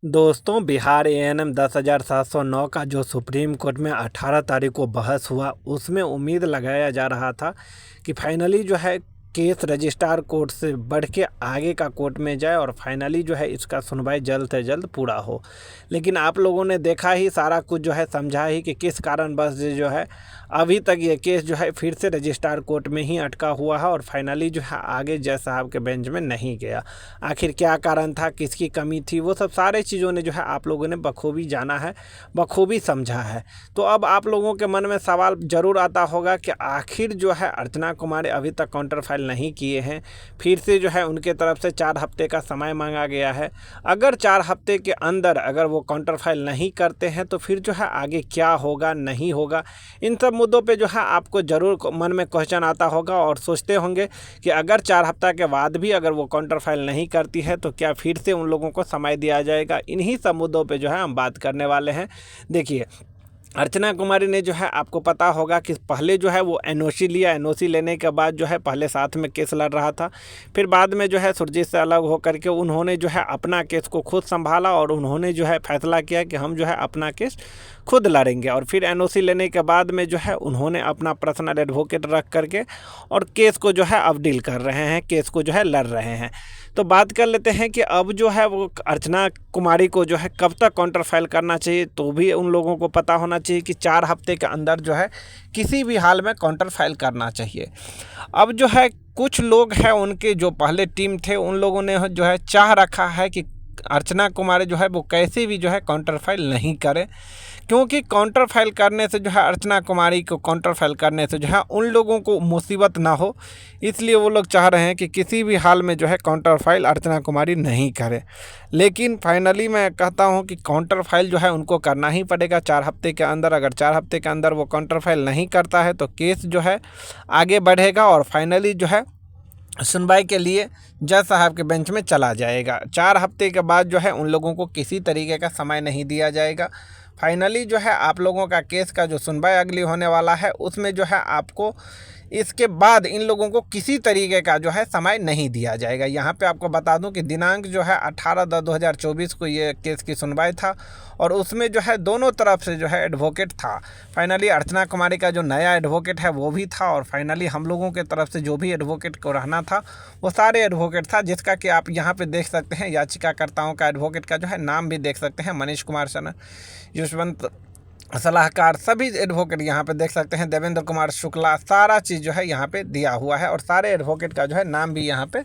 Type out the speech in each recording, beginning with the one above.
दोस्तों, बिहार एएनएम 10,709 का जो सुप्रीम कोर्ट में 18 तारीख को बहस हुआ, उसमें उम्मीद लगाया जा रहा था कि फाइनली जो है केस रजिस्ट्रार कोर्ट से बढ़ के आगे का कोर्ट में जाए और फाइनली जो है इसका सुनवाई जल्द से जल्द पूरा हो। लेकिन आप लोगों ने देखा ही, सारा कुछ जो है समझा ही कि किस कारण बस जो है अभी तक ये केस जो है फिर से रजिस्ट्रार कोर्ट में ही अटका हुआ है और फाइनली जो है आगे जज साहब के बेंच में नहीं गया। आखिर क्या कारण था, किसकी कमी थी, वो सब सारे चीज़ों ने जो है आप लोगों ने बखूबी जाना है, बखूबी समझा है। तो अब आप लोगों के मन में सवाल ज़रूर आता होगा कि आखिर जो है अर्चना कुमारी अभी तक काउंटर फाइल नहीं किए हैं, फिर से जो है उनके तरफ से 4 हफ्ते का समय मांगा गया है। अगर 4 हफ्ते के अंदर अगर वो काउंटर फाइल नहीं करते हैं तो फिर जो है आगे क्या होगा, नहीं होगा, इन सब मुद्दों पे जो है आपको ज़रूर मन में क्वेश्चन आता होगा और सोचते होंगे कि अगर 4 हफ्ता के बाद भी अगर वो काउंटर फाइल नहीं करती है तो क्या फिर से उन लोगों को समय दिया जाएगा। इन्हीं सब मुद्दों पे जो है हम बात करने वाले हैं। देखिए, अर्चना कुमारी ने जो है आपको पता होगा कि पहले जो है वो एनओसी लिया, एनओसी लेने के बाद जो है पहले साथ में केस लड़ रहा था, फिर बाद में जो है सुरजीत से अलग होकर के उन्होंने जो है अपना केस को खुद संभाला और उन्होंने जो है फैसला किया कि हम जो है अपना केस खुद लड़ेंगे। और फिर एनओसी लेने के बाद में जो है उन्होंने अपना पर्सनल एडवोकेट रख करके और केस को जो है अब डील कर रहे हैं, केस को जो है लड़ रहे हैं। तो बात कर लेते हैं कि अब जो है वो अर्चना कुमारी को जो है कब तक काउंटर फाइल करना चाहिए, तो भी उन लोगों को पता होना चाहिए कि 4 हफ्ते के अंदर जो है किसी भी हाल में काउंटर फाइल करना चाहिए। अब जो है कुछ लोग हैं, उनके जो पहले टीम थे, उन लोगों ने जो है चाह रखा है कि अर्चना कुमारी जो है वो कैसे भी जो है काउंटर फाइल नहीं करे, क्योंकि काउंटर फाइल करने से जो है अर्चना कुमारी को काउंटर फाइल करने से जो है उन लोगों को मुसीबत ना हो, इसलिए वो लोग चाह रहे हैं कि किसी भी हाल में जो है काउंटर फाइल अर्चना कुमारी नहीं करे। लेकिन फाइनली मैं कहता हूं कि काउंटर फाइल जो है उनको करना ही पड़ेगा 4 हफ्ते के अंदर। अगर 4 हफ्ते के अंदर वो काउंटर फाइल नहीं करता है तो केस जो है आगे बढ़ेगा और फाइनली जो है सुनवाई के लिए जज साहब के बेंच में चला जाएगा। 4 हफ्ते के बाद जो है उन लोगों को किसी तरीके का समय नहीं दिया जाएगा। फाइनली जो है आप लोगों का केस का जो सुनवाई अगली होने वाला है उसमें जो है आपको इसके बाद इन लोगों को किसी तरीके का जो है समय नहीं दिया जाएगा। यहाँ पे आपको बता दूं कि दिनांक जो है 18/10/2024 को ये केस की सुनवाई था और उसमें जो है दोनों तरफ से जो है एडवोकेट था। फाइनली अर्चना कुमारी का जो नया एडवोकेट है वो भी था और फाइनली हम लोगों के तरफ से जो भी एडवोकेट को रहना था वो सारे एडवोकेट था, जिसका कि आप यहाँ पे देख सकते हैं। याचिकाकर्ताओं का एडवोकेट का जो है नाम भी देख सकते हैं, मनीष कुमार सना, यशवंत सलाहकार, सभी एडवोकेट यहाँ पे देख सकते हैं, देवेंद्र कुमार शुक्ला, सारा चीज़ जो है यहाँ पे दिया हुआ है और सारे एडवोकेट का जो है नाम भी यहाँ पे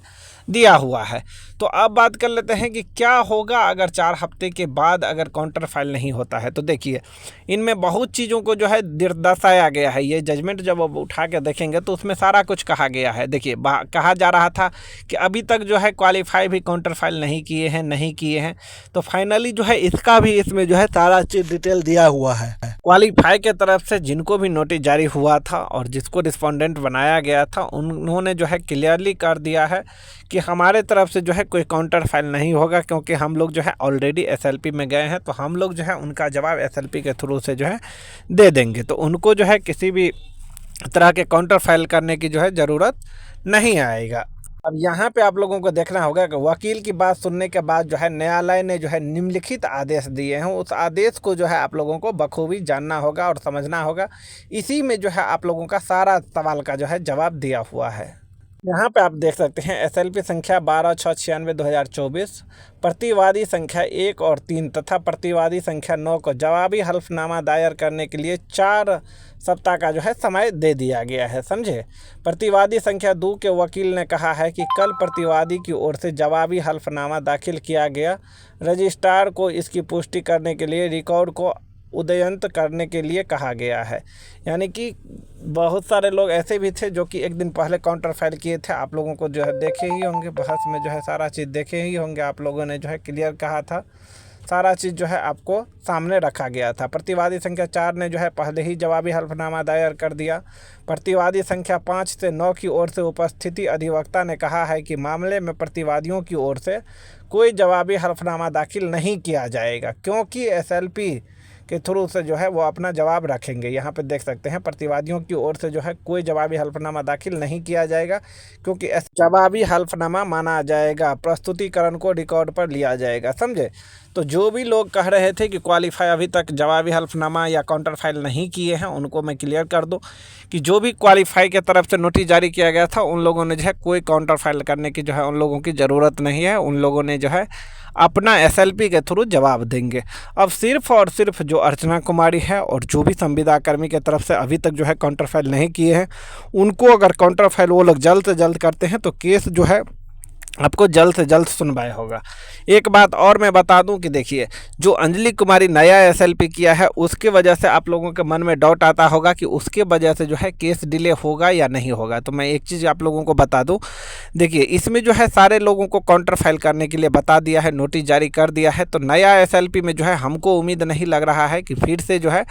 दिया हुआ है। तो अब बात कर लेते हैं कि क्या होगा अगर 4 हफ्ते के बाद अगर काउंटर फाइल नहीं होता है। तो देखिए, इनमें बहुत चीज़ों को जो है दर्शाया गया है। ये जजमेंट जब अब उठा के देखेंगे तो उसमें सारा कुछ कहा गया है। देखिए, कहा जा रहा था कि अभी तक जो है क्वालिफाई भी काउंटर फाइल नहीं किए हैं, तो फाइनली जो है इसका भी इसमें जो है सारा चीज़ डिटेल दिया हुआ है। क्वालिफाई के तरफ से जिनको भी नोटिस जारी हुआ था और जिसको रिस्पोंडेंट बनाया गया था, उन्होंने जो है क्लियरली कर दिया है कि हमारे तरफ से जो है कोई काउंटर फाइल नहीं होगा, क्योंकि हम लोग जो है ऑलरेडी एसएलपी में गए हैं, तो हम लोग जो है उनका जवाब एसएलपी के थ्रू से जो है दे देंगे। तो उनको जो है किसी भी तरह के काउंटर फाइल करने की जो है ज़रूरत नहीं आएगा। अब यहाँ पे आप लोगों को देखना होगा कि वकील की बात सुनने के बाद जो है न्यायालय ने जो है निम्नलिखित आदेश दिए हैं, उस आदेश को जो है आप लोगों को बखूबी जानना होगा और समझना होगा। इसी में जो है आप लोगों का सारा सवाल का जो है जवाब दिया हुआ है। यहाँ पे आप देख सकते हैं एसएलपी संख्या 12/6/96/2024, प्रतिवादी संख्या 1 और 3 तथा प्रतिवादी संख्या 9 को जवाबी हल्फनामा दायर करने के लिए 4 सप्ताह का जो है समय दे दिया गया है, समझे। प्रतिवादी संख्या 2 के वकील ने कहा है कि कल प्रतिवादी की ओर से जवाबी हल्फनामा दाखिल किया गया। रजिस्ट्रार को इसकी पुष्टि करने के लिए रिकॉर्ड को उदयंत करने के लिए कहा गया है। यानी कि बहुत सारे लोग ऐसे भी थे जो कि एक दिन पहले काउंटर फाइल किए थे। आप लोगों को जो है देखे ही होंगे, बहस में जो है सारा चीज़ देखे ही होंगे, आप लोगों ने जो है क्लियर कहा था, सारा चीज़ जो है आपको सामने रखा गया था। प्रतिवादी संख्या 4 ने जो है पहले ही जवाबी हल्फनामा दायर कर दिया। प्रतिवादी संख्या 5 से 9 की ओर से उपस्थिति अधिवक्ता ने कहा है कि मामले में प्रतिवादियों की ओर से कोई जवाबी हल्फनामा दाखिल नहीं किया जाएगा, क्योंकि एसएलपी के थ्रू से जो है वो अपना जवाब रखेंगे। यहाँ पे देख सकते हैं प्रतिवादियों की ओर से जो है कोई जवाबी हल्फनामा दाखिल नहीं किया जाएगा, क्योंकि जवाबी हल्फनामा माना जाएगा, प्रस्तुतिकरण को रिकॉर्ड पर लिया जाएगा, समझे। तो जो भी लोग कह रहे थे कि क्वालिफाई अभी तक जवाबी हल्फनामा या काउंटर फाइल नहीं किए हैं, उनको मैं क्लियर कर दूं कि जो भी क्वालिफाई की तरफ से नोटिस जारी किया गया था, उन लोगों ने जो है कोई काउंटर फाइल करने की जो है उन लोगों की ज़रूरत नहीं है। उन लोगों ने जो है अपना SLP के थ्रू जवाब देंगे। अब सिर्फ और सिर्फ जो अर्चना कुमारी है और जो भी संविदा कर्मी की तरफ से अभी तक जो है काउंटर फाइल नहीं किए हैं, उनको अगर काउंटर फाइल वो लोग जल्द से जल्द करते हैं तो केस जो है आपको जल्द से जल्द सुनवाई होगा। एक बात और मैं बता दूं कि देखिए, जो अंजलि कुमारी नया SLP किया है, उसके वजह से आप लोगों के मन में डाउट आता होगा कि उसके वजह से जो है केस डिले होगा या नहीं होगा। तो मैं एक चीज़ आप लोगों को बता दूं, देखिए इसमें जो है सारे लोगों को काउंटर फाइल करने के लिए बता दिया है, नोटिस जारी कर दिया है। तो नया SLP में जो है हमको उम्मीद नहीं लग रहा है कि फिर से जो है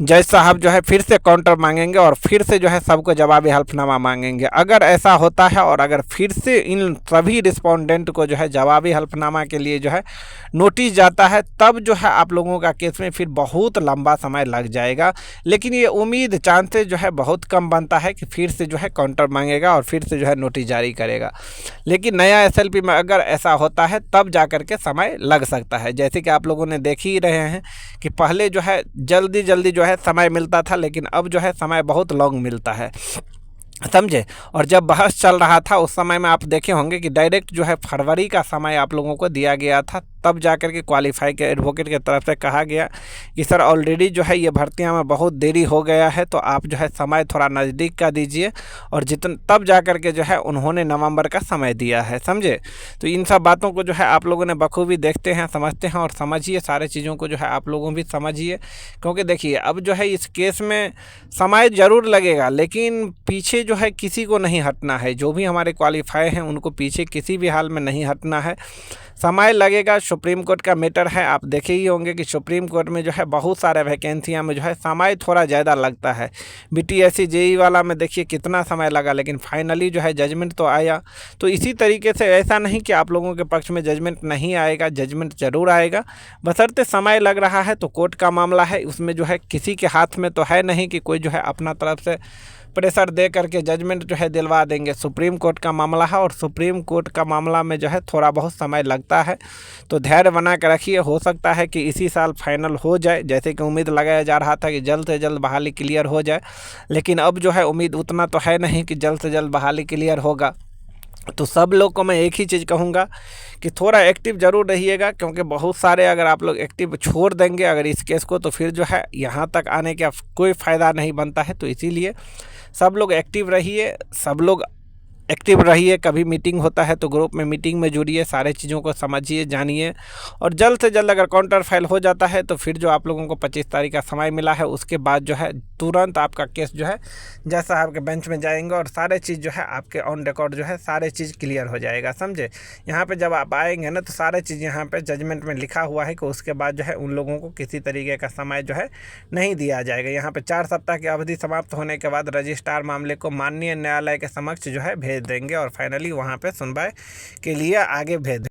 जज साहब जो है फिर से काउंटर मांगेंगे और फिर से जो है सबको जवाबी हल्फनामा मांगेंगे। अगर ऐसा होता है और अगर फिर से इन सभी रिस्पोंडेंट को जो है जवाबी हल्फनामा के लिए जो है नोटिस जाता है, तब जो है आप लोगों का केस में फिर बहुत लंबा समय लग जाएगा। लेकिन ये उम्मीद चांसेस जो है बहुत कम बनता है कि फिर से जो है काउंटर मांगेगा और फिर से जो है नोटिस जारी करेगा। लेकिन नया SLP में अगर ऐसा होता है तब जा कर के समय लग सकता है। जैसे कि आप लोगों ने देख ही रहे हैं कि पहले जो है जल्दी जल्दी जो है समय मिलता था, लेकिन अब जो है समय बहुत लॉन्ग मिलता है, समझे। और जब बहस चल रहा था उस समय में आप देखे होंगे कि डायरेक्ट जो है फरवरी का समय आप लोगों को दिया गया था, तब जाकर के क्वालिफाई के एडवोकेट की तरफ से कहा गया कि सर ऑलरेडी जो है ये भर्तियां में बहुत देरी हो गया है, तो आप जो है समय थोड़ा नज़दीक का दीजिए। और तब जाकर के जो है उन्होंने नवंबर का समय दिया है, समझे। तो इन सब बातों को जो है आप लोगों ने बखूबी देखते हैं, समझते हैं और समझिए, सारे चीज़ों को जो है आप लोगों भी समझिए। क्योंकि देखिए अब जो है इस केस में समय ज़रूर लगेगा, लेकिन पीछे जो है किसी को नहीं हटना है। जो भी हमारे क्वालिफाई हैं उनको पीछे किसी भी हाल में नहीं हटना है। समय लगेगा, सुप्रीम कोर्ट का मैटर है। आप देखे ही होंगे कि सुप्रीम कोर्ट में जो है बहुत सारे वैकेंसियां में जो है समय थोड़ा ज़्यादा लगता है। BTSC JEE वाला में देखिए कितना समय लगा, लेकिन फाइनली जो है जजमेंट तो आया। तो इसी तरीके से ऐसा नहीं कि आप लोगों के पक्ष में जजमेंट नहीं आएगा, जजमेंट ज़रूर आएगा, बशर्ते समय लग रहा है। तो कोर्ट का मामला है, उसमें जो है किसी के हाथ में तो है नहीं कि कोई जो है अपना तरफ से प्रेशर दे करके जजमेंट जो है दिलवा देंगे। सुप्रीम कोर्ट का मामला है और सुप्रीम कोर्ट का मामला में जो है थोड़ा बहुत समय लगता है। तो धैर्य बना कर रखिए, हो सकता है कि इसी साल फाइनल हो जाए, जैसे कि उम्मीद लगाया जा रहा था कि जल्द से जल्द बहाली क्लियर हो जाए। लेकिन अब जो है उम्मीद उतना तो है नहीं कि जल्द से जल्द बहाली क्लियर होगा। तो सब लोग को मैं एक ही चीज़ कहूँगा कि थोड़ा एक्टिव ज़रूर रहिएगा, क्योंकि बहुत सारे अगर आप लोग एक्टिव छोड़ देंगे अगर इस केस को, तो फिर जो है यहाँ तक आने का कोई फ़ायदा नहीं बनता है। तो इसीलिए सब लोग एक्टिव रहिए, सब लोग एक्टिव रहिए। कभी मीटिंग होता है तो ग्रुप में मीटिंग में जुड़िए, सारे चीज़ों को समझिए, जानिए। और जल्द से जल्द अगर काउंटर फाइल हो जाता है तो फिर जो आप लोगों को 25 तारीख का समय मिला है, उसके बाद जो है तुरंत आपका केस जो है जज साहब के बेंच में जाएंगे और सारे चीज़ जो है आपके ऑन रिकॉर्ड जो है सारे चीज़ क्लियर हो जाएगा, समझे। यहाँ पे जब आप आएंगे ना तो सारे चीज़ यहाँ पे जजमेंट में लिखा हुआ है कि उसके बाद जो है उन लोगों को किसी तरीके का समय जो है नहीं दिया जाएगा। यहाँ पे 4 सप्ताह की अवधि समाप्त होने के बाद रजिस्ट्रार मामले को माननीय न्यायालय के समक्ष जो है भेज देंगे और फाइनली वहाँ पे सुनवाई के लिए आगे भेज